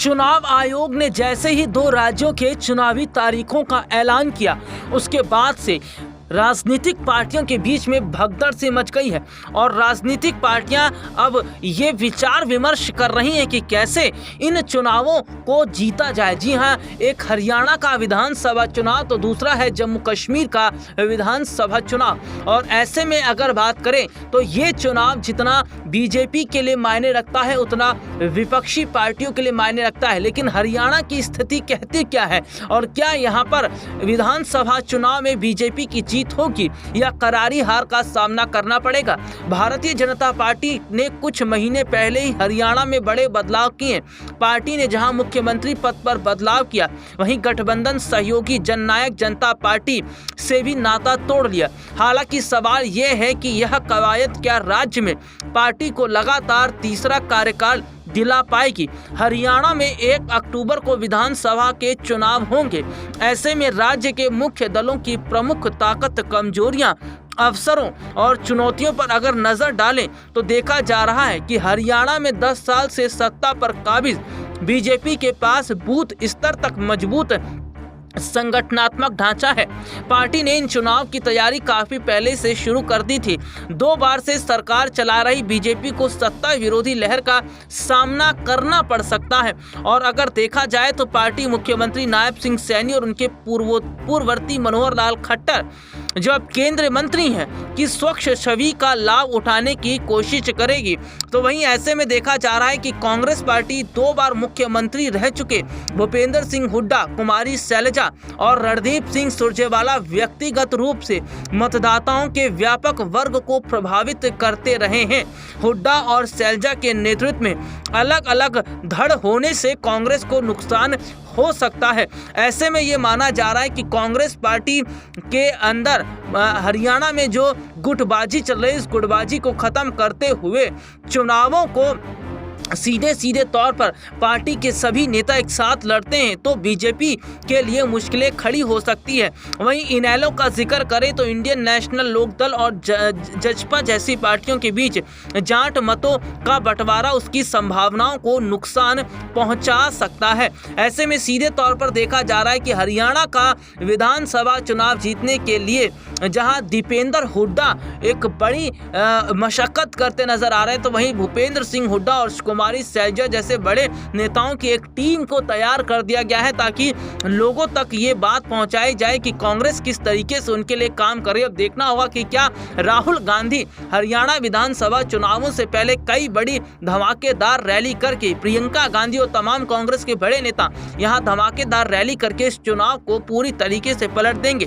चुनाव आयोग ने जैसे ही 2 राज्यों के चुनावी तारीखों का ऐलान किया, उसके बाद से राजनीतिक पार्टियों के बीच में भगदड़ सी मच गई है और राजनीतिक पार्टियां अब ये विचार विमर्श कर रही हैं कि कैसे इन चुनावों को जीता जाए। जी हां, एक हरियाणा का विधानसभा चुनाव तो दूसरा है जम्मू कश्मीर का विधानसभा चुनाव। और ऐसे में अगर बात करें तो ये चुनाव जितना बीजेपी के लिए मायने रखता है उतना विपक्षी पार्टियों के लिए मायने रखता है। लेकिन हरियाणा की स्थिति कहती क्या है और क्या यहाँ पर विधानसभा चुनाव में बीजेपी की जीत होगी या करारी हार का सामना करना पड़ेगा? भारतीय जनता पार्टी ने कुछ महीने पहले ही हरियाणा में बड़े बदलाव किए। पार्टी ने जहां मुख्यमंत्री पद पर बदलाव किया, वहीं गठबंधन सहयोगी जननायक जनता पार्टी से भी नाता तोड़ लिया। हालांकि सवाल यह है कि यह कवायद क्या राज्य में पार्टी को लगातार तीसरा कार्यकाल दिला पाएगी? हरियाणा में 1 अक्टूबर को विधानसभा के चुनाव होंगे। ऐसे में राज्य के मुख्य दलों की प्रमुख ताकत, कमजोरियां, अवसरों और चुनौतियों पर अगर नजर डालें तो देखा जा रहा है कि हरियाणा में 10 साल से सत्ता पर काबिज बीजेपी के पास बूथ स्तर तक मजबूत संगठनात्मक ढांचा है। पार्टी ने इन चुनाव की तैयारी काफी पहले से शुरू कर दी थी। 2 बार से सरकार चला रही बीजेपी को सत्ता विरोधी लहर का सामना करना पड़ सकता है। और अगर देखा जाए तो पार्टी मुख्यमंत्री नायब सिंह सैनी और उनके पूर्ववर्ती मनोहर लाल खट्टर, जो अब केंद्रीय मंत्री हैं, की स्वच्छ छवि का लाभ उठाने की कोशिश करेगी। तो वहीं ऐसे में देखा जा रहा है कि कांग्रेस पार्टी 2 बार मुख्यमंत्री रह चुके भूपेंद्र सिंह हुड्डा, कुमारी शैलजा और रणदीप सिंह सुरजेवाला व्यक्तिगत रूप से मतदाताओं के व्यापक वर्ग को प्रभावित करते रहे हैं। हुड्डा और शैलजा के नेतृत्व में अलग अलग धड़ होने से कांग्रेस को नुकसान हो सकता है। ऐसे में ये माना जा रहा है कि कांग्रेस पार्टी के अंदर हरियाणा में जो गुटबाजी चल रही है, इस गुटबाजी को खत्म करते हुए चुनावों को सीधे तौर पर पार्टी के सभी नेता एक साथ लड़ते हैं तो बीजेपी के लिए मुश्किलें खड़ी हो सकती है। वहीं इनेलो का जिक्र करें तो इंडियन नेशनल लोकदल और जजपा जैसी पार्टियों के बीच जाट मतों का बंटवारा उसकी संभावनाओं को नुकसान पहुंचा सकता है। ऐसे में सीधे तौर पर देखा जा रहा है कि हरियाणा का विधानसभा चुनाव जीतने के लिए जहां दीपेंद्र हुड्डा एक बड़ी मशक्कत करते नजर आ रहे हैं, तो वहीं भूपेंद्र सिंह हुड्डा और कुमारी शैलजा जैसे बड़े नेताओं की एक टीम को तैयार कर दिया गया है ताकि लोगों तक ये बात पहुंचाई जाए कि कांग्रेस किस तरीके से उनके लिए काम करे। अब देखना होगा कि क्या राहुल गांधी हरियाणा विधानसभा चुनावों से पहले कई बड़ी धमाकेदार रैली करके, प्रियंका गांधी और तमाम कांग्रेस के बड़े नेता यहां धमाकेदार रैली करके इस चुनाव को पूरी तरीके से पलट देंगे।